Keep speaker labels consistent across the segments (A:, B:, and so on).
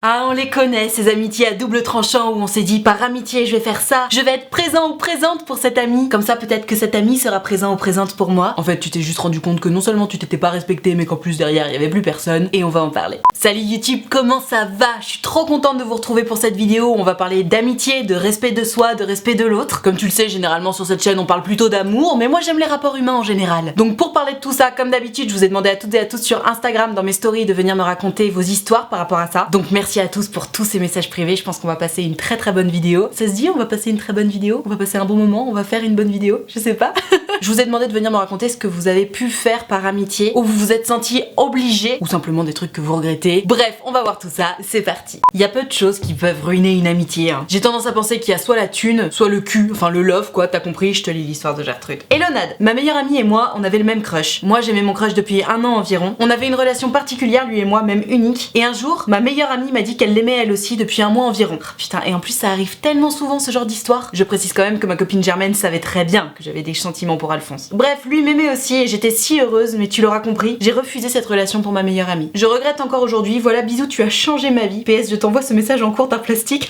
A: Ah, on les connaît, ces amitiés à double tranchant où on s'est dit par amitié je vais faire ça, je vais être présent ou présente pour cet ami, comme ça peut-être que cet ami sera présent ou présente pour moi. En fait tu t'es juste rendu compte que non seulement tu t'étais pas respecté mais qu'en plus derrière il y avait plus personne et on va en parler. Salut YouTube, comment ça va? Je suis trop contente de vous retrouver pour cette vidéo où on va parler d'amitié, de respect de soi, de respect de l'autre. Comme tu le sais, généralement sur cette chaîne on parle plutôt d'amour, mais moi j'aime les rapports humains en général. Donc pour parler de tout ça, comme d'habitude, je vous ai demandé à toutes et à tous sur Instagram dans mes stories de venir me raconter vos histoires par rapport à ça. Donc merci à tous pour tous ces messages privés, je pense qu'on va passer une très bonne vidéo. Ça se dit, on va passer une très bonne vidéo, on va passer un bon moment, on va faire une bonne vidéo, je sais pas. Je vous ai demandé de venir me raconter ce que vous avez pu faire par amitié, où vous vous êtes senti obligé, ou simplement des trucs que vous regrettez. Bref, on va voir tout ça, c'est parti. Il y a peu de choses qui peuvent ruiner une amitié, hein. J'ai tendance à penser qu'il y a soit la thune, soit le cul, enfin le love quoi, t'as compris, je te lis l'histoire de Gertrude. Hello Nad, ma meilleure amie et moi, on avait le même crush. Moi j'aimais mon crush depuis 1 an environ. On avait une relation particulière lui et moi, même unique. Et un jour, ma meilleure amie m'a dit qu'elle l'aimait elle aussi depuis 1 mois environ. Oh, putain, et en plus ça arrive tellement souvent ce genre d'histoire. Je précise quand même que ma copine Germaine savait très bien que j'avais des sentiments pour Alphonse. Bref, lui m'aimait aussi et j'étais si heureuse, mais tu l'auras compris, j'ai refusé cette relation pour ma meilleure amie. Je regrette encore aujourd'hui, voilà bisous, tu as changé ma vie. PS, je t'envoie ce message en cours d'un plastique.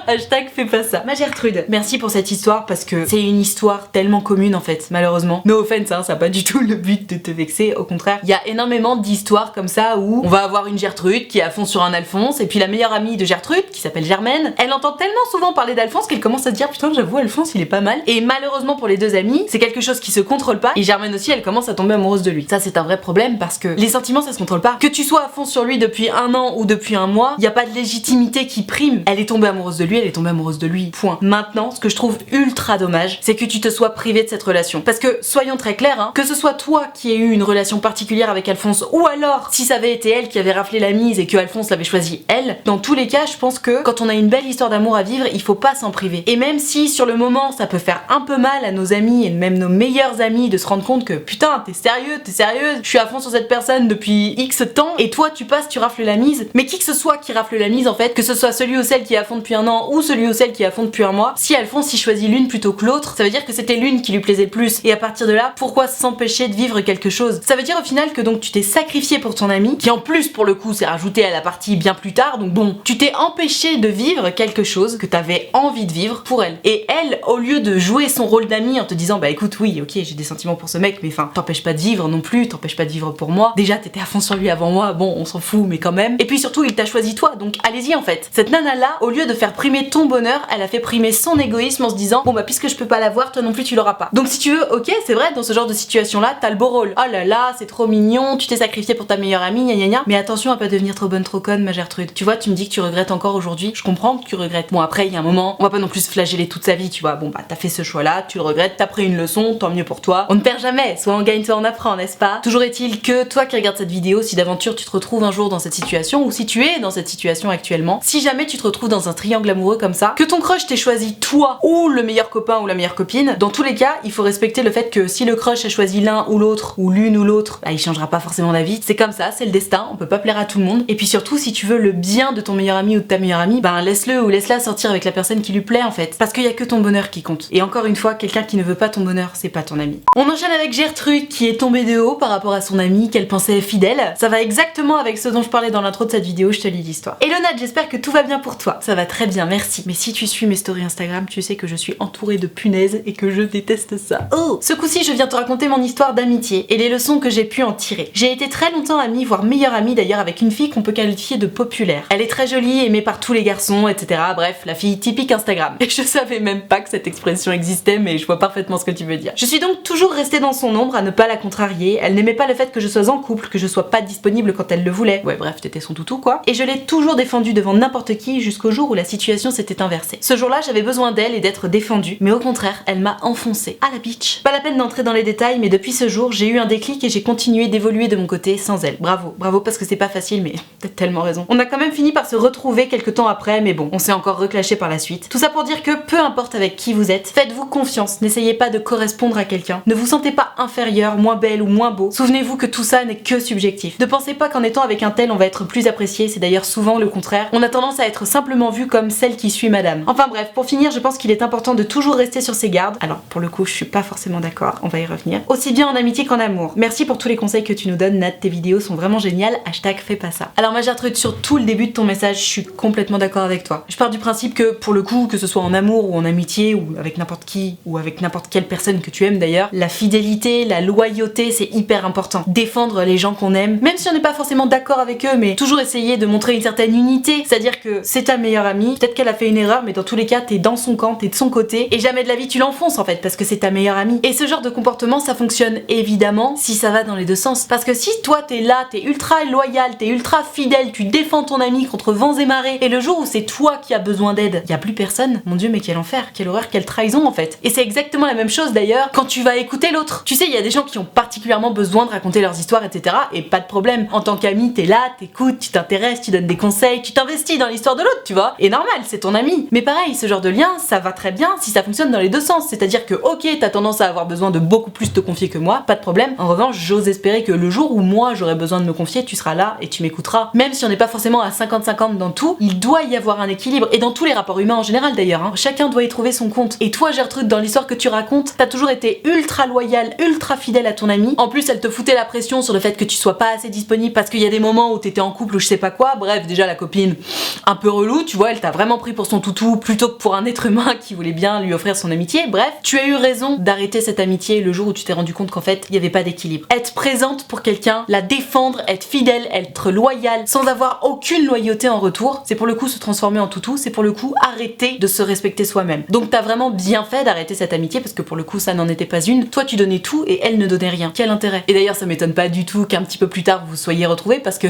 A: Hashtag fais pas ça. Ma Gertrude, merci pour cette histoire parce que c'est une histoire tellement commune en fait, malheureusement. No offense, hein, ça n'a pas du tout le but de te vexer, au contraire. Il y a énormément d'histoires comme ça où on va avoir une Gertrude qui est à fond sur un Alphonse et puis la meilleure amie de Gertrude, qui s'appelle Germaine, elle entend tellement souvent parler d'Alphonse qu'elle commence à se dire putain j'avoue Alphonse il est pas mal. Et malheureusement pour les deux amis, c'est quelque chose qui se contrôle pas et Germaine aussi elle commence à tomber amoureuse de lui. Ça c'est un vrai problème parce que les sentiments ça se contrôle pas. Que tu sois à fond sur lui depuis 1 an ou depuis 1 mois, il y a pas de légitimité qui prime. Elle est tombée amoureuse de lui, elle est tombée amoureuse de lui, point. Maintenant, ce que je trouve ultra dommage, c'est que tu te sois privé de cette relation. Parce que, soyons très clairs, hein, que ce soit toi qui aies eu une relation particulière avec Alphonse, ou alors, si ça avait été elle qui avait raflé la mise et que Alphonse l'avait choisi elle, dans tous les cas, je pense que quand on a une belle histoire d'amour à vivre, il faut pas s'en priver. Et même si, sur le moment, ça peut faire un peu mal à nos amis et même nos meilleurs amis de se rendre compte que putain, t'es sérieuse, je suis à fond sur cette personne depuis X temps, et toi, tu passes, tu rafles la mise. Mais qui que ce soit qui rafle la mise, en fait, que ce soit celui ou celle qui est à fond depuis 1 an, ou celui ou celle qui est à fond depuis 1 mois, si Alphonse y choisit l'une plutôt que l'autre, ça veut dire que c'était l'une qui lui plaisait le plus. Et à partir de là, pourquoi s'empêcher de vivre quelque chose? Ça veut dire au final que donc tu t'es sacrifié pour ton ami, qui en plus pour le coup s'est rajouté à la partie bien plus tard, donc bon, tu t'es empêché de vivre quelque chose que t'avais envie de vivre pour elle. Et elle, au lieu de jouer son rôle d'amie en te disant bah écoute oui ok j'ai des sentiments pour ce mec mais enfin t'empêches pas de vivre non plus, t'empêches pas de vivre pour moi, déjà t'étais à fond sur lui avant moi, bon on s'en fout mais quand même, et puis surtout il t'a choisi toi donc allez-y en fait. Cette nana là, au lieu de faire primer ton bonheur, elle a fait primer son égoïsme en se disant bon bah puisque je peux pas l'avoir, toi non plus tu l'auras pas. Donc si tu veux, ok c'est vrai, dans ce genre de situation là t'as le beau rôle, oh là là c'est trop mignon, tu t'es sacrifié pour ta meilleure amie, gna gna gna, mais attention à pas devenir trop bonne trop conne ma Gertrude. Tu vois, tu me dis que tu regrettes encore aujourd'hui, je comprends que tu regrettes. Bon après il y a un moment, on va pas non plus se flageller toute sa vie, tu vois, bon bah t'as fait ce choix là, tu le regrettes, t'as pris une leçon, tant mieux pour toi, on ne perd jamais, soit on gagne soit on apprend, n'est-ce pas? Toujours est-il que toi qui regardes cette vidéo, si d'aventure tu te retrouves un jour dans cette situation, ou si tu es dans cette situation actuellement, si jamais tu te retrouves dans un triangle amoureux comme ça, que ton crush t'ait choisi toi ou le meilleur copain ou la meilleure copine, dans tous les cas il faut respecter le fait que si le crush a choisi l'un ou l'autre ou l'une ou l'autre, bah il changera pas forcément d'avis, c'est comme ça, c'est le destin, on peut pas plaire à tout le monde. Et puis surtout si tu veux le bien de ton meilleur ami ou de ta meilleure amie, bah laisse-le ou laisse-la sortir avec la personne qui lui plaît en fait, parce qu'il y a que ton bonheur qui compte. Et encore une fois, quelqu'un qui ne veut pas ton bonheur, c'est pas ton ami. On enchaîne avec Gertrude qui est tombée de haut par rapport à son amie qu'elle pensait fidèle. Ça va exactement avec ce dont je parlais dans l'intro de cette vidéo, je te lis l'histoire. Hello Nat, j'espère que tout va bien pour toi. Ça va très bien, merci. Mais si tu suis mes stories Instagram, tu sais que je suis entourée de punaises et que je déteste ça. Oh! Ce coup-ci, je viens te raconter mon histoire d'amitié et les leçons que j'ai pu en tirer. J'ai été très longtemps amie, voire meilleure amie d'ailleurs avec une fille qu'on peut qualifier de populaire. Elle est très jolie, aimée par tous les garçons, etc. Bref, la fille typique Instagram. Et je savais même pas que cette expression existait, mais je vois parfaitement ce que tu veux dire. Je suis donc toujours restée dans son ombre à ne pas la contrarier. Elle n'aimait pas le fait que je sois en couple, que je sois pas disponible quand elle le voulait. Ouais, bref, t'étais son toutou quoi. Et je l'ai toujours défendue devant n'importe qui jusqu'au jour où la situation s'était inversée. Ce jour-là, j'avais besoin d'elle et d'être défendue, mais au contraire, elle m'a enfoncée à la bitch. Pas la peine d'entrer dans les détails, mais depuis ce jour, j'ai eu un déclic et j'ai continué d'évoluer de mon côté sans elle. Bravo, bravo parce que c'est pas facile, mais t'as tellement raison. On a quand même fini par se retrouver quelques temps après, mais bon, on s'est encore reclashé par la suite. Tout ça pour dire que peu importe avec qui vous êtes, faites-vous confiance, n'essayez pas de correspondre à quelqu'un. Ne vous sentez pas inférieur, moins belle ou moins beau. Souvenez-vous que tout ça n'est que subjectif. Ne pensez pas qu'en étant avec un tel, on va être plus apprécié, c'est d'ailleurs souvent le contraire. On a tendance à être simplement vu comme celle celle qui suit madame. Enfin bref, pour finir, je pense qu'il est important de toujours rester sur ses gardes. Alors pour le coup, je suis pas forcément d'accord, on va y revenir. Aussi bien en amitié qu'en amour. Merci pour tous les conseils que tu nous donnes, Nat, tes vidéos sont vraiment géniales, hashtag fais pas ça. Alors ma Gertrude, sur tout le début de ton message, je suis complètement d'accord avec toi. Je pars du principe que pour le coup, que ce soit en amour ou en amitié ou avec n'importe qui ou avec n'importe quelle personne que tu aimes d'ailleurs, la fidélité, la loyauté, c'est hyper important. Défendre les gens qu'on aime, même si on n'est pas forcément d'accord avec eux, mais toujours essayer de montrer une certaine unité, c'est-à-dire que c'est ta meilleure amie, peut-être qu'elle a fait une erreur, mais dans tous les cas, t'es dans son camp, t'es de son côté, et jamais de la vie tu l'enfonces en fait, parce que c'est ta meilleure amie. Et ce genre de comportement, ça fonctionne évidemment si ça va dans les deux sens. Parce que si toi t'es là, t'es ultra loyal, t'es ultra fidèle, tu défends ton ami contre vents et marées, et le jour où c'est toi qui as besoin d'aide, y a plus personne, mon dieu mais quel enfer, quelle horreur, quelle trahison en fait. Et c'est exactement la même chose d'ailleurs quand tu vas écouter l'autre. Tu sais, il y a des gens qui ont particulièrement besoin de raconter leurs histoires, etc. Et pas de problème. En tant qu'ami, t'es là, t'écoutes, tu t'intéresses, tu donnes des conseils, tu t'investis dans l'histoire de l'autre, tu vois. Et normal, c'est ton ami. Mais pareil, ce genre de lien, ça va très bien si ça fonctionne dans les deux sens. C'est-à-dire que ok, t'as tendance à avoir besoin de beaucoup plus te confier que moi, pas de problème. En revanche, j'ose espérer que le jour où moi j'aurai besoin de me confier, tu seras là et tu m'écouteras. Même si on n'est pas forcément à 50-50 dans tout, il doit y avoir un équilibre. Et dans tous les rapports humains en général d'ailleurs, hein. Chacun doit y trouver son compte. Et toi, Gertrude, dans l'histoire que tu racontes, t'as toujours été ultra loyale, ultra fidèle à ton ami. En plus, elle te foutait la pression sur le fait que tu sois pas assez disponible parce qu'il y a des moments où t'étais en couple ou je sais pas quoi. Bref, déjà la copine, un peu relou, tu vois, elle t'a vraiment pris pour son toutou plutôt que pour un être humain qui voulait bien lui offrir son amitié. Bref, tu as eu raison d'arrêter cette amitié le jour où tu t'es rendu compte qu'en fait, il y avait pas d'équilibre. Être présente pour quelqu'un, la défendre, être fidèle, être loyale, sans avoir aucune loyauté en retour, c'est pour le coup se transformer en toutou, c'est pour le coup arrêter de se respecter soi-même. Donc t'as vraiment bien fait d'arrêter cette amitié parce que pour le coup ça n'en était pas une. Toi tu donnais tout et elle ne donnait rien. Quel intérêt? Et d'ailleurs ça m'étonne pas du tout qu'un petit peu plus tard vous vous soyez retrouvés parce que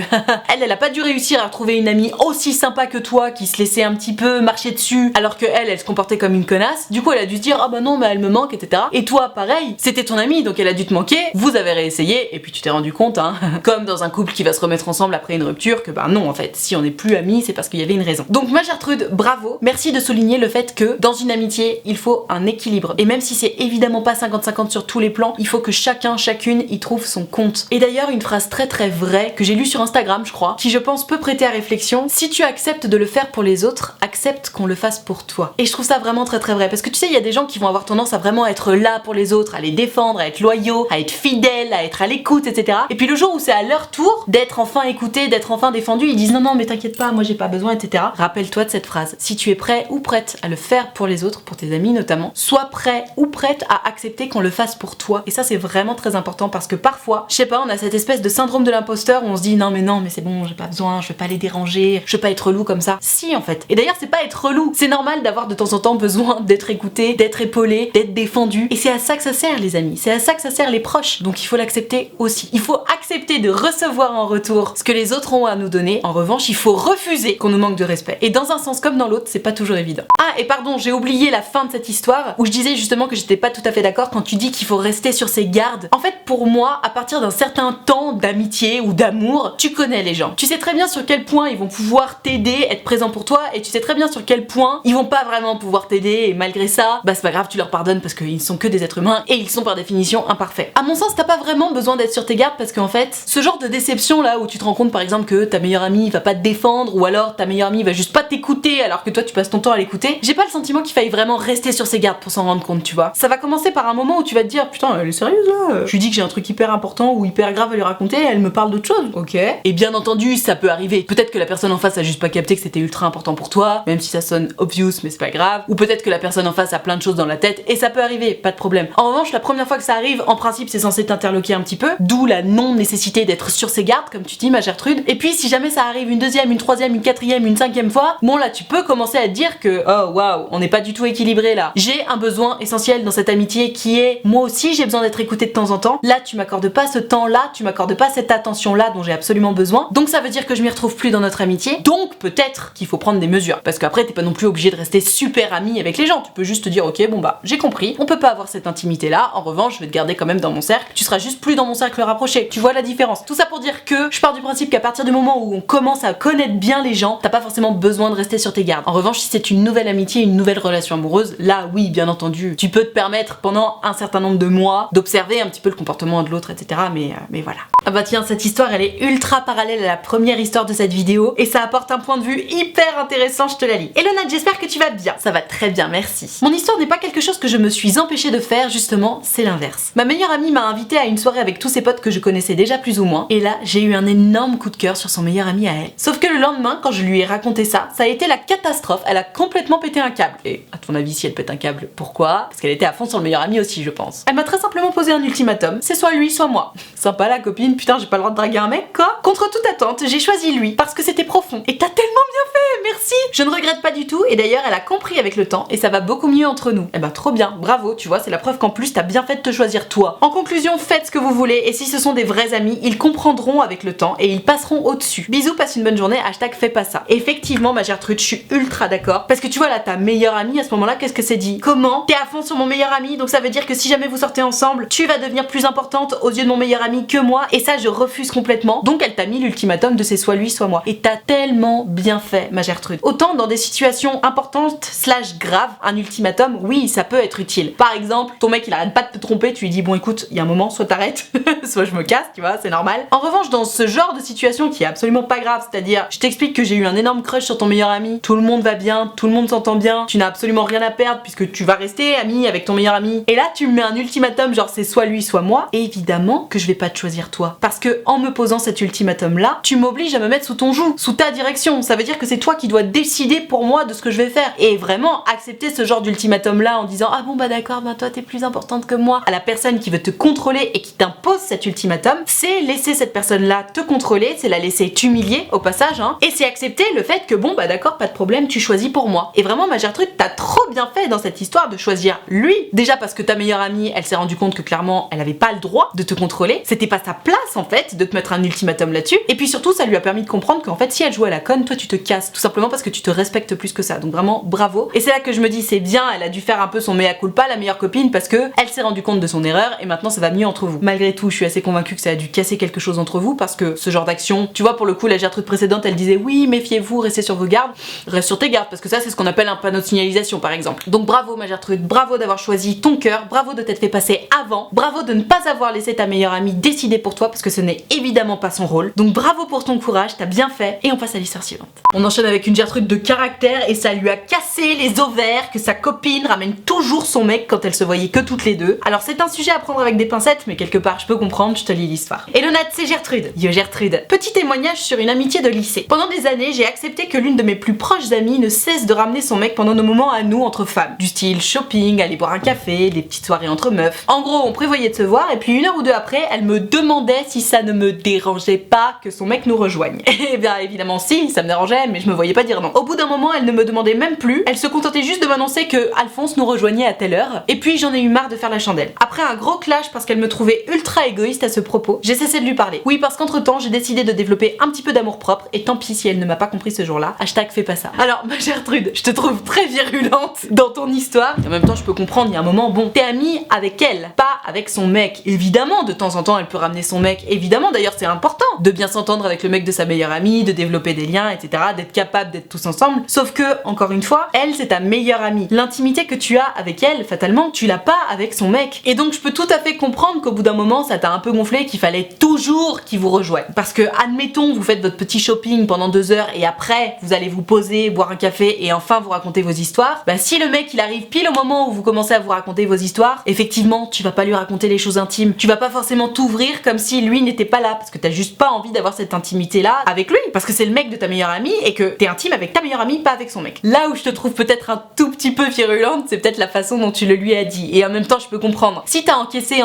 A: elle a pas dû réussir à trouver une amie aussi sympa que toi qui se laissait un petit peu marcher dessus alors que elle se comportait comme une connasse. Du coup elle a dû se dire ah bah non mais elle me manque, etc. Et toi pareil, c'était ton amie donc elle a dû te manquer, vous avez réessayé et puis tu t'es rendu compte hein, comme dans un couple qui va se remettre ensemble après une rupture que bah non en fait si on n'est plus amis c'est parce qu'il y avait une raison. Donc ma Gertrude, bravo, merci de souligner le fait que dans une amitié il faut un équilibre et même si c'est évidemment pas 50-50 sur tous les plans, il faut que chacun, chacune y trouve son compte. Et d'ailleurs une phrase très très vraie que j'ai lue sur Instagram je crois, qui je pense peut prêter à réflexion, si tu acceptes de le faire pour les autres, accepte qu'on le fasse pour toi. Et je trouve ça vraiment très très vrai parce que tu sais il y a des gens qui vont avoir tendance à vraiment être là pour les autres, à les défendre, à être loyaux, à être fidèles, à être à l'écoute, etc. Et puis le jour où c'est à leur tour d'être enfin écouté, d'être enfin défendu, ils disent non non mais t'inquiète pas, moi j'ai pas besoin, etc. Rappelle-toi de cette phrase. Si tu es prêt ou prête à le faire pour les autres, pour tes amis notamment, sois prêt ou prête à accepter qu'on le fasse pour toi. Et ça c'est vraiment très important parce que parfois, je sais pas, on a cette espèce de syndrome de l'imposteur où on se dit non mais c'est bon, j'ai pas besoin, je vais pas les déranger, je vais pas être relou comme ça. Si en fait. Et d'ailleurs c'est pas être relou, c'est normal d'avoir de temps en temps besoin d'être écouté, d'être épaulé, d'être défendu. Et c'est à ça que ça sert les amis, c'est à ça que ça sert les proches. Donc il faut l'accepter aussi. Il faut accepter de recevoir en retour ce que les autres ont à nous donner. En revanche, il faut refuser qu'on nous manque de respect. Et dans un sens comme dans l'autre, c'est pas toujours évident. Ah et pardon, j'ai oublié la fin de cette histoire où je disais justement que j'étais pas tout à fait d'accord quand tu dis qu'il faut rester sur ses gardes. En fait pour moi, à partir d'un certain temps d'amitié ou d'amour, tu connais les gens. Tu sais très bien sur quel point ils vont pouvoir t'aider, être présents pour toi et tu sais très bien sur quel point ils vont pas vraiment pouvoir t'aider et malgré ça, bah c'est pas grave, tu leur pardonnes parce qu'ils sont que des êtres humains et ils sont par définition imparfaits. À mon sens, t'as pas vraiment besoin d'être sur tes gardes parce qu'en fait, ce genre de déception là où tu te rends compte par exemple que ta meilleure amie va pas te défendre ou alors ta meilleure amie va juste pas t'écouter alors que toi tu passes ton temps à l'écouter, j'ai pas le sentiment qu'il faille vraiment rester sur ses gardes pour s'en rendre compte, tu vois. Ça va commencer par un moment où tu vas te dire putain, elle est sérieuse là, je lui dis que j'ai un truc hyper important ou hyper grave à lui raconter, elle me parle d'autre chose. Ok. Et bien entendu, ça peut arriver. Peut-être que la personne en face a juste pas capté que c'était ultra important pour toi, même si ça sonne obvious mais c'est pas grave. Ou peut-être que la personne en face a plein de choses dans la tête et ça peut arriver, pas de problème. En revanche, la première fois que ça arrive, en principe c'est censé t'interloquer un petit peu, d'où la non-nécessité d'être sur ses gardes, comme tu dis ma Gertrude. Et puis si jamais ça arrive une deuxième, une troisième, une quatrième, une cinquième fois, bon là tu peux commencer à te dire que oh waouh, on n'est pas du tout équilibré là. J'ai un besoin essentiel dans cette amitié qui est moi aussi j'ai besoin d'être écoutée de temps en temps. Là tu m'accordes pas ce temps là, tu m'accordes pas cette attention là dont j'ai absolument besoin. Donc ça veut dire que je m'y retrouve plus dans notre amitié. Donc peut-être qu'il faut prendre des mesures. Parce qu'après t'es pas non plus obligé de rester super ami avec les gens. Tu peux juste te dire ok bon bah j'ai compris, on peut pas avoir cette intimité là. En revanche je vais te garder quand même dans mon cercle. Tu seras juste plus dans mon cercle rapproché. Tu vois la différence. Tout ça pour dire que je pars du principe qu'à partir du moment où on commence à connaître bien les gens, t'as pas forcément besoin de rester sur tes gardes. En revanche si c'est une nouvelle amitié, une nouvelle relation amoureuse, là oui bien entendu, tu peux te permettre pendant un certain nombre de mois d'observer un petit peu le comportement de l'autre, etc. Mais voilà. Ah bah tiens, cette histoire elle est ultra parallèle à la première histoire de cette vidéo et ça apporte un point de vue hyper intéressant, je te la lis. Hello Nat, j'espère que tu vas bien. Ça va très bien, merci. Mon histoire n'est pas quelque chose que je me suis empêchée de faire, justement, c'est l'inverse. Ma meilleure amie m'a invitée à une soirée avec tous ses potes que je connaissais déjà plus ou moins, et là, j'ai eu un énorme coup de cœur sur son meilleur ami à elle. Sauf que le lendemain, quand je lui ai raconté ça a été la catastrophe, elle a complètement pété un câble. Et à ton avis, si elle pète un câble, pourquoi? Parce qu'elle était à fond sur le meilleur ami aussi, je pense. Elle m'a très simplement posé un ultimatum, c'est soit lui, soit moi. Sympa la copine, putain, j'ai pas le droit de draguer un mec, quoi. Contre toute attente, j'ai choisi lui, parce que c'était profond. Et t'as tellement bien fait, merci. Je ne regrette pas du tout, et d'ailleurs, elle a compris avec le temps, et ça va beaucoup mieux entre nous. Eh ben, trop bien, bravo, tu vois, c'est la preuve qu'en plus, t'as bien fait de te choisir toi. En conclusion, faites ce que vous voulez, et si ce sont des vrais amis, ils comprendront avec le temps, et ils passeront au-dessus. Bisous, passe une bonne journée, hashtag fais pas ça. Effectivement, ma Gertrude, je suis ultra d'accord, parce que tu vois là, ta meilleure amie, à ce moment-là, qu'est-ce que c'est dit? Comment? T'es à fond sur mon meilleur ami, donc ça veut dire que si jamais vous sortez ensemble, tu vas devenir plus importante aux yeux de mon meilleur ami que moi, et ça, je refuse complètement. Donc elle t'a mis l'ultimatum de c'est soit lui, soit moi. Et t'as tellement bien fait, ma Gertrude. Autant dans des situations importantes / graves, un ultimatum, oui, ça peut être utile. Par exemple, ton mec, il arrête pas de te tromper, tu lui dis, bon écoute, il y a un moment, soit t'arrêtes, soit je me casse, tu vois, c'est normal. En revanche, dans ce genre de situation qui est absolument pas grave, c'est-à-dire, je t'explique que j'ai eu un énorme crush sur ton meilleur ami, tout le monde va bien, tout le monde s'entend bien, tu n'as absolument rien à perdre puisque tu vas rester ami avec ton meilleur ami. Et là, tu me mets un ultimatum, genre c'est soit lui, soit moi. Et évidemment que je vais pas te choisir toi. Parce que en me posant cet ultimatum là, tu m'obliges à me mettre sous ton joug, sous ta direction. Ça veut dire que c'est toi qui dois décider pour moi de ce que je vais faire. Et vraiment accepter ce genre d'ultimatum là en disant ah bon bah d'accord, bah toi t'es plus importante que moi. À la personne qui veut te contrôler et qui t'impose cet ultimatum, c'est laisser cette personne là te contrôler, c'est la laisser t'humilier au passage, hein. Et c'est accepter le fait que bon bah d'accord, pas de problème, tu choisis pour moi. Et vraiment ma Gertrude, t'as trop bien fait dans cette histoire de choisir lui. Déjà parce que ta meilleure amie, elle s'est rendue compte que clairement elle avait pas le droit de te contrôler, c'était pas sa place en fait de te mettre un ultimatum là-dessus. Et puis surtout ça lui a permis de comprendre qu'en fait si elle jouait à la conne, toi tu te casses, tout simplement parce que tu te respectes plus que ça. Donc vraiment bravo. Et c'est là que je me dis c'est bien, elle a dû faire un peu son mea culpa, la meilleure copine, parce que elle s'est rendue compte de son erreur et maintenant ça va mieux entre vous. Malgré tout, je suis assez convaincue que ça a dû casser quelque chose entre vous parce que ce genre d'action, tu vois, pour le coup la Gertrude précédente elle disait oui méfiez-vous, restez sur vos gardes, reste sur tes gardes parce que ça c'est ce qu'on appelle un panneau de signalisation par exemple. Donc bravo ma Gertrude, bravo d'avoir choisi ton cœur, bravo de t'être fait passer avant, bravo de ne pas avoir laissé ta meilleure amie décider pour toi parce que ce n'est évidemment pas son rôle. Donc bravo pour ton courage, t'as bien fait et on passe à l'histoire suivante. On enchaîne avec une Gertrude de caractère et ça lui a cassé les ovaires que sa copine ramène toujours son mec quand elle se voyait que toutes les deux. Alors c'est un sujet à prendre avec des pincettes mais quelque part je peux comprendre, je te lis l'histoire. Hello Nat, c'est Gertrude. Yo Gertrude. Petit témoignage sur une amitié de lycée. Pendant des années, j'ai accepté que l'une de mes plus proches amies ne cesse de ramener son mec pendant nos moments à nous entre femmes. Du style shopping, aller boire un café, des petites soirées entre meufs. En gros, on prévoyait de se voir et puis une heure ou deux après, elle me demandait si ça ne me dérangeait pas que son mec nous rejoigne. Et bien évidemment si, ça me dérangeait mais je me voyais pas dire non. Au bout d'un moment, elle ne me demandait même plus, elle se contentait juste de m'annoncer que Alphonse nous rejoignait à telle heure. Et puis j'en ai eu marre de faire la chandelle. Après un gros clash parce qu'elle me trouvait ultra égoïste à ce propos, j'ai cessé de lui parler. Oui, parce qu'entre temps, j'ai décidé de développer un petit peu d'amour propre et tant pis si elle ne m'a pas compris ce jour-là. Hashtag fais pas ça. Alors ma Gertrude, je te trouve très virulente dans ton histoire. Et en même temps, je peux comprendre, il y a un moment, bon, t'es amie avec elle, pas avec son mec. Évidemment, de temps en temps, elle peut ramener son mec. Évidemment, d'ailleurs, c'est important de bien s'entendre avec le mec de sa meilleure amie, de développer des liens, etc., d'être capable d'être tous ensemble. Sauf que, encore une fois, elle, c'est ta meilleure amie. L'intimité que tu as avec elle, fatalement, tu l'as pas avec son mec. Et donc, je peux tout à fait comprendre qu'au bout d'un moment, ça t'a un peu gonflé, qu'il fallait toujours qu'il vous rejoigne. Parce que, admettons, vous faites votre petit shopping pendant 2 heures et après, vous allez vous poser, boire un café et enfin vous raconter vos histoires. Bah, si le mec, il arrive pile au moment où vous commencez à vous raconter vos histoires, effectivement, tu vas pas lui raconter les choses intimes. Tu vas pas forcément t'ouvrir comme si lui n'était pas là. Parce que t'as juste pas envie d'avoir cette intimité-là avec lui. Parce que c'est le mec de ta meilleure amie et que t'es intime avec ta meilleure amie, pas avec son mec. Là où je te trouve peut-être un tout petit peu virulente, c'est peut-être la façon dont tu le lui as dit. Et en même temps, je peux comprendre. Si t'as encaissé,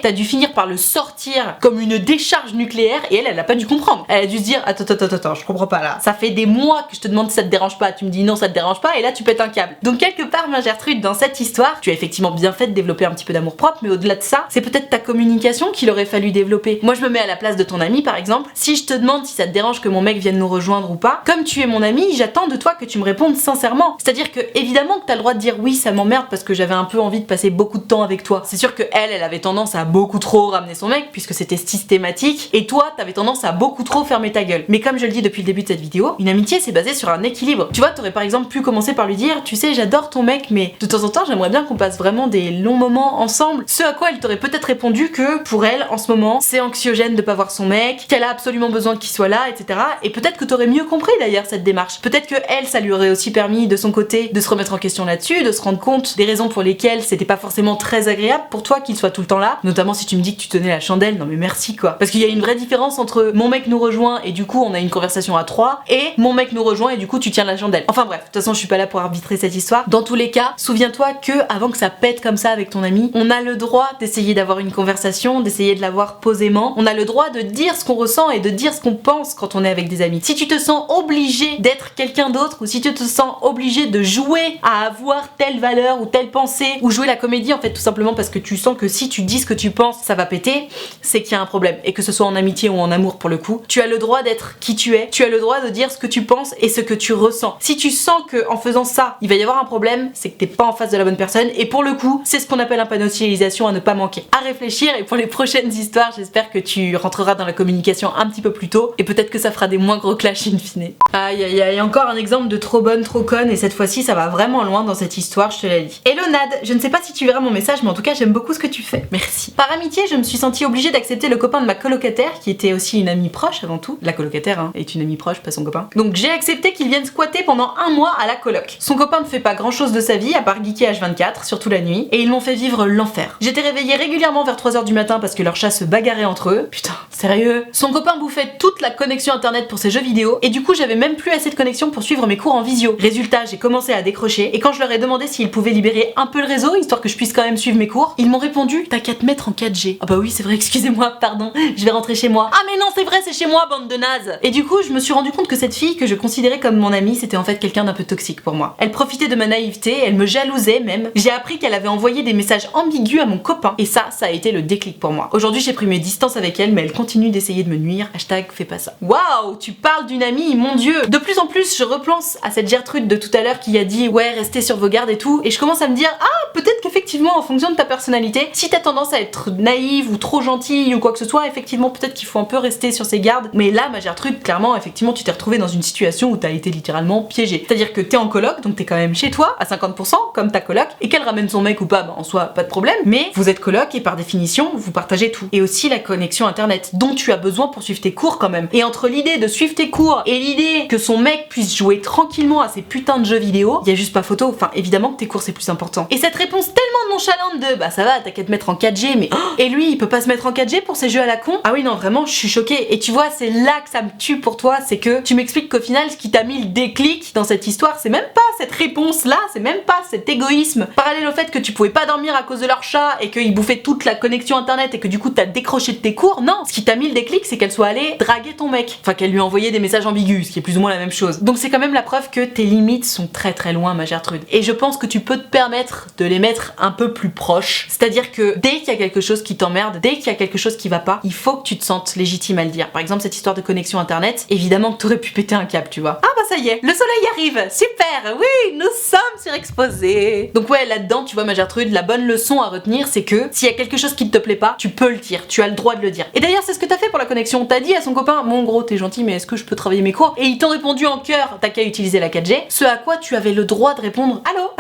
A: t'as dû finir par le sortir comme une décharge nucléaire et elle a pas dû comprendre. Elle a dû se dire attends, je comprends pas là. Ça fait des mois que je te demande si ça te dérange pas. Tu me dis non, ça te dérange pas et là tu pètes un câble. Donc quelque part, ma Gertrude, dans cette histoire, tu as effectivement bien fait de développer un petit peu d'amour propre, mais au-delà de ça, c'est peut-être ta communication qu'il aurait fallu développer. Moi, je me mets à la place de ton ami, par exemple. Si je te demande si ça te dérange que mon mec vienne nous rejoindre ou pas, comme tu es mon ami, j'attends de toi que tu me répondes sincèrement. C'est-à-dire que évidemment que t'as le droit de dire oui, ça m'emmerde parce que j'avais un peu envie de passer beaucoup de temps avec toi. C'est sûr que elle avait tendance à beaucoup trop ramener son mec puisque c'était systématique, et toi, t'avais tendance à beaucoup trop fermer ta gueule. Mais comme je le dis depuis le début de cette vidéo, une amitié c'est basé sur un équilibre. Tu vois, t'aurais par exemple pu commencer par lui dire, tu sais, j'adore ton mec, mais de temps en temps, j'aimerais bien qu'on passe vraiment des longs moments ensemble. Ce à quoi elle t'aurait peut-être répondu que pour elle, en ce moment, c'est anxiogène de pas voir son mec, qu'elle a absolument besoin qu'il soit là, etc. Et peut-être que t'aurais mieux compris d'ailleurs cette démarche. démarche. Peut-être que elle, ça lui aurait aussi permis de son côté de se remettre en question là-dessus, de se rendre compte des raisons pour lesquelles c'était pas forcément très agréable pour toi qu'il soit tout le temps là. Notamment si tu me dis que tu tenais la chandelle, non mais merci quoi. Parce qu'il y a une vraie différence entre mon mec nous rejoint et du coup on a une conversation à 3 et mon mec nous rejoint et du coup tu tiens la chandelle. Enfin bref, de toute façon je suis pas là pour arbitrer cette histoire. Dans tous les cas, souviens-toi que avant que ça pète comme ça avec ton ami, on a le droit d'essayer d'avoir une conversation, d'essayer de l'avoir posément. On a le droit de dire ce qu'on ressent et de dire ce qu'on pense quand on est avec des amis. Si tu te sens obligé d'être quelqu'un d'autre ou si tu te sens obligé de jouer à avoir telle valeur ou telle pensée ou jouer la comédie en fait tout simplement parce que tu sens que si tu dis ce que tu penses ça va péter, c'est qu'il y a un problème. Et que ce soit en amitié ou en amour pour le coup, tu as le droit d'être qui tu es, tu as le droit de dire ce que tu penses et ce que tu ressens. Si tu sens que en faisant ça il va y avoir un problème, c'est que t'es pas en face de la bonne personne et pour le coup c'est ce qu'on appelle un panneau de signalisation à ne pas manquer. À réfléchir et pour les prochaines histoires j'espère que tu rentreras dans la communication un petit peu plus tôt et peut-être que ça fera des moins gros clashs in fine. Aïe aïe aïe, encore un exemple de trop bonne, trop conne et cette fois-ci ça va vraiment loin dans cette histoire, je te la dis. Hello Nad, je ne sais pas si tu verras mon message mais en tout cas j'aime beaucoup ce que tu fais. Merci. Par amitié je me suis sentie obligée d'accepter le copain de ma colocataire qui était aussi une amie proche avant tout. La colocataire hein, est une amie proche, pas son copain. Donc j'ai accepté qu'il vienne squatter pendant un mois à la coloc. Son copain ne fait pas grand chose de sa vie à part geeker H24, surtout la nuit, et ils m'ont fait vivre l'enfer. J'étais réveillée régulièrement vers 3h du matin parce que leurs chats se bagarraient entre eux. Putain, sérieux. Son copain bouffait toute la connexion internet pour ses jeux vidéo et du coup j'avais même plus assez de connexion pour suivre mes cours en visio. Résultat, j'ai commencé à décrocher et quand je leur ai demandé s'ils pouvaient libérer un peu le réseau histoire que je puisse quand même suivre mes cours, ils m'ont répondu t'as qu'à te mettre en 4G. Ah bah oui c'est vrai, excusez-moi, pardon, je vais rentrer chez moi. Ah mais non c'est vrai, c'est chez moi bande de nazes. Et du coup je me suis rendu compte que cette fille que je considérais comme mon amie c'était en fait quelqu'un d'un peu toxique pour moi. Elle profitait de ma naïveté, elle me jalousait même. J'ai appris qu'elle avait envoyé des messages ambigus à mon copain et ça a été le déclic pour moi. Aujourd'hui j'ai pris mes distances avec elle mais elle continue d'essayer de me nuire. Hashtag fais pas ça. Waouh, tu parles d'une amie, mon dieu. De plus en plus je repense à cette Gertrude de tout à l'heure qui a dit ouais restez sur vos gardes et tout et je commence à me dire ah peut-être qu'effectivement en fonction de ta personnalité, si t'as tendance à être naïve ou trop gentille ou quoi que ce soit, effectivement peut-être qu'il faut un peu rester sur ses gardes. Mais là ma Gertrude clairement effectivement tu t'es retrouvée dans une situation où t'as été littéralement piégée. C'est-à-dire que t'es en coloc donc t'es quand même chez toi à 50% comme ta coloc et qu'elle ramène son mec ou pas, bah, en soi pas de problème, mais vous êtes coloc et par définition vous partagez tout. Et aussi la connexion internet dont tu as besoin pour suivre tes cours quand même. Et entre l'idée de suivre tes cours et l'idée que son mec puisse jouer tranquillement à ses putains de jeux vidéo, y a juste pas photo. Enfin évidemment que tes cours c'est plus important. Et cette réponse tellement nonchalante de bah ça va t'as qu'à te mettre en 4G mais et lui il peut pas se mettre en 4G pour ses jeux à la con. Ah oui non vraiment je suis choquée. Et tu vois c'est là que ça me tue pour toi, c'est que tu m'expliques qu'au final ce qui t'a mis le déclic dans cette histoire c'est même pas cette réponse là, c'est même pas cet égoïsme parallèle au fait que tu pouvais pas dormir à cause de leur chat et qu'ils bouffaient toute la connexion internet et que du coup t'as décroché de tes cours. Non, ce qui t'a mis le déclic c'est qu'elle soit allée draguer ton mec, enfin qu'elle lui a envoyé des messages ambigus, ce qui est plus ou moins la même chose. Donc c'est quand même la preuve que tes limites sont très très loin ma Gertrude. Et je pense que tu peux te permettre de les mettre un peu plus proches, c'est-à-dire que dès qu'il y a quelque chose qui t'emmerde, dès qu'il y a quelque chose qui va pas, il faut que tu te sentes légitime à le dire. Par exemple cette histoire de connexion internet, évidemment que t'aurais pu péter un câble tu vois. Ah bah ça y est, le soleil arrive, super, oui, nous sommes surexposés. Donc ouais là-dedans tu vois ma Gertrude, la bonne leçon à retenir c'est que s'il y a quelque chose qui ne te plaît pas, tu peux le dire, tu as le droit de le dire. Et d'ailleurs c'est ce que t'as fait pour la connexion, t'as dit à son copain bon gros t'es gentil mais est-ce que je peux travailler mes cours, et ils t'ont répondu en cœur t'as qu'à utiliser la 4G, ce à quoi tu avais le droit de répondre allô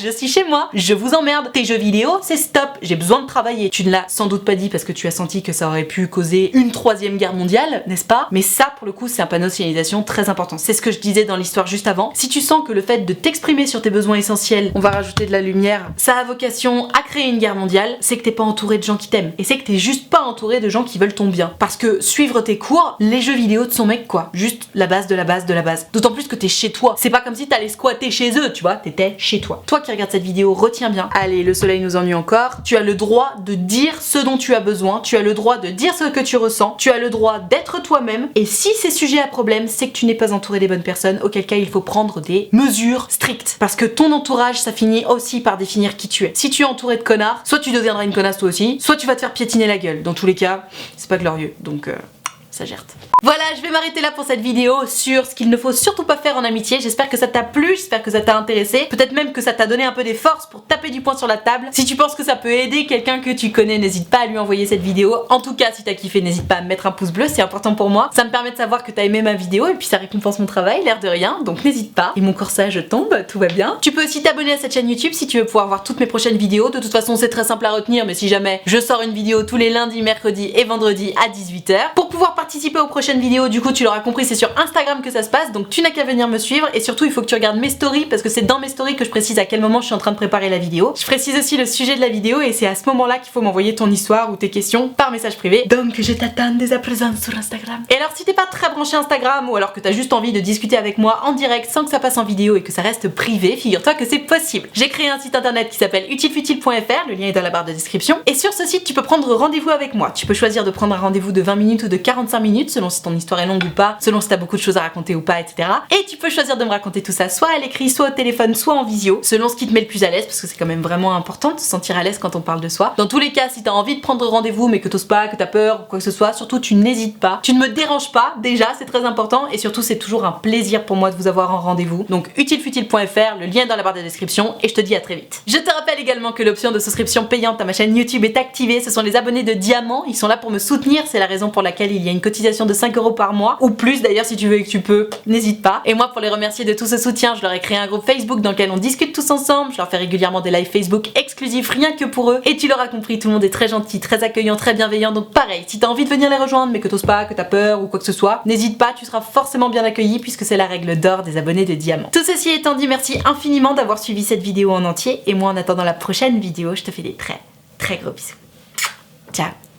A: je suis chez moi, je vous emmerde, tes jeux vidéo c'est stop, j'ai besoin de travailler. Tu ne l'as sans doute pas dit parce que tu as senti que ça aurait pu causer une 3e guerre mondiale, n'est-ce pas? Mais ça pour le coup c'est un panneau de signalisation très important. C'est ce que je disais dans l'histoire juste avant. Si tu sens que le fait de t'exprimer sur tes besoins essentiels, on va rajouter de la lumière, ça a vocation à créer une guerre mondiale, c'est que t'es pas entouré de gens qui t'aiment. Et c'est que t'es juste pas entouré de gens qui veulent ton bien. Parce que suivre tes cours, les jeux vidéo de son mec quoi. Juste la base de la base de la base. D'autant plus que t'es chez toi. C'est pas comme si t'allais squatter chez eux, tu vois, t'étais chez toi. Toi qui regardes cette vidéo, retiens bien. Allez, le soleil nous ennuie encore. Tu as le droit de dire ce dont tu as besoin, tu as le droit de dire ce que tu ressens, tu as le droit d'être toi-même. Et si c'est sujet à problème, c'est que tu n'es pas entouré des bonnes personnes, auquel cas il faut prendre des mesures strictes. Parce que ton entourage, ça finit aussi par définir qui tu es. Si tu es entouré de connards, soit tu deviendras une connasse toi aussi, soit tu vas te faire piétiner la gueule. Dans tous les cas, c'est pas glorieux. Donc ça gère. Voilà, je vais m'arrêter là pour cette vidéo sur ce qu'il ne faut surtout pas faire en amitié. J'espère que ça t'a plu, j'espère que ça t'a intéressé. Peut-être même que ça t'a donné un peu des forces pour taper du poing sur la table. Si tu penses que ça peut aider quelqu'un que tu connais, n'hésite pas à lui envoyer cette vidéo. En tout cas, si t'as kiffé, n'hésite pas à me mettre un pouce bleu, c'est important pour moi. Ça me permet de savoir que t'as aimé ma vidéo et puis ça récompense mon travail, l'air de rien. Donc n'hésite pas. Et mon corsage tombe, tout va bien. Tu peux aussi t'abonner à cette chaîne YouTube si tu veux pouvoir voir toutes mes prochaines vidéos. De toute façon, c'est très simple à retenir, mais si jamais je sors une vidéo tous les lundis, mercredis et vendredis à 18h. Pour pouvoir participer aux prochaines vidéos, du coup tu l'auras compris, c'est sur Instagram que ça se passe, donc tu n'as qu'à venir me suivre et surtout il faut que tu regardes mes stories parce que c'est dans mes stories que je précise à quel moment je suis en train de préparer la vidéo. Je précise aussi le sujet de la vidéo et c'est à ce moment-là qu'il faut m'envoyer ton histoire ou tes questions par message privé. Donc je t'attends dès à présent sur Instagram. Et alors si t'es pas très branché Instagram ou alors que t'as juste envie de discuter avec moi en direct sans que ça passe en vidéo et que ça reste privé, figure-toi que c'est possible. J'ai créé un site internet qui s'appelle utilefutile.fr, le lien est dans la barre de description. Et sur ce site tu peux prendre rendez-vous avec moi. Tu peux choisir de prendre un rendez-vous de 20 minutes ou de 45 minutes selon si ton histoire est longue ou pas, selon si t'as beaucoup de choses à raconter ou pas, etc. Et tu peux choisir de me raconter tout ça soit à l'écrit, soit au téléphone, soit en visio, selon ce qui te met le plus à l'aise parce que c'est quand même vraiment important de se sentir à l'aise quand on parle de soi. Dans tous les cas, si t'as envie de prendre rendez-vous mais que t'oses pas, que t'as peur ou quoi que ce soit, surtout tu n'hésites pas. Tu ne me déranges pas, déjà c'est très important et surtout c'est toujours un plaisir pour moi de vous avoir en rendez-vous. Donc utilefutile.fr, le lien est dans la barre de description et je te dis à très vite. Je te rappelle également que l'option de souscription payante à ma chaîne YouTube est activée, ce sont les abonnés de Diamant, ils sont là pour me soutenir, c'est la raison pour laquelle il y a une cotisation de 5 € par mois, ou plus d'ailleurs si tu veux et que tu peux, n'hésite pas. Et moi pour les remercier de tout ce soutien, je leur ai créé un groupe Facebook dans lequel on discute tous ensemble, je leur fais régulièrement des lives Facebook exclusifs rien que pour eux, et tu l'auras compris, tout le monde est très gentil, très accueillant, très bienveillant, donc pareil, si t'as envie de venir les rejoindre mais que t'oses pas, que t'as peur ou quoi que ce soit, n'hésite pas, tu seras forcément bien accueilli puisque c'est la règle d'or des abonnés de Diamant. Tout ceci étant dit, merci infiniment d'avoir suivi cette vidéo en entier, et moi en attendant la prochaine vidéo, je te fais des très gros bisous. Ciao.